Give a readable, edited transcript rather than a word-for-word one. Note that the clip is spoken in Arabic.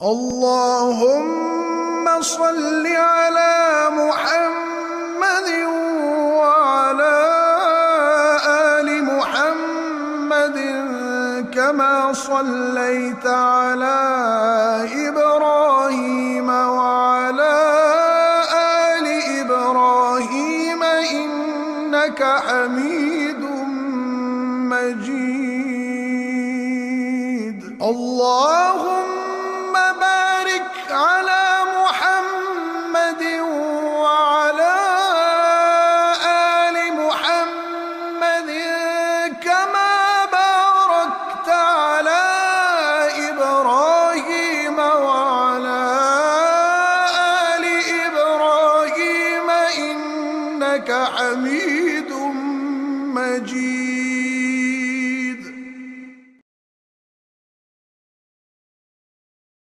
اللهم صل على محمد وعلى آل محمد كما صليت على إبراهيم وعلى آل إبراهيم إنك حميد مجيد. اللهم بارك على محمد وعلى آل محمد كما باركت على إبراهيم وعلى آل إبراهيم إنك حميد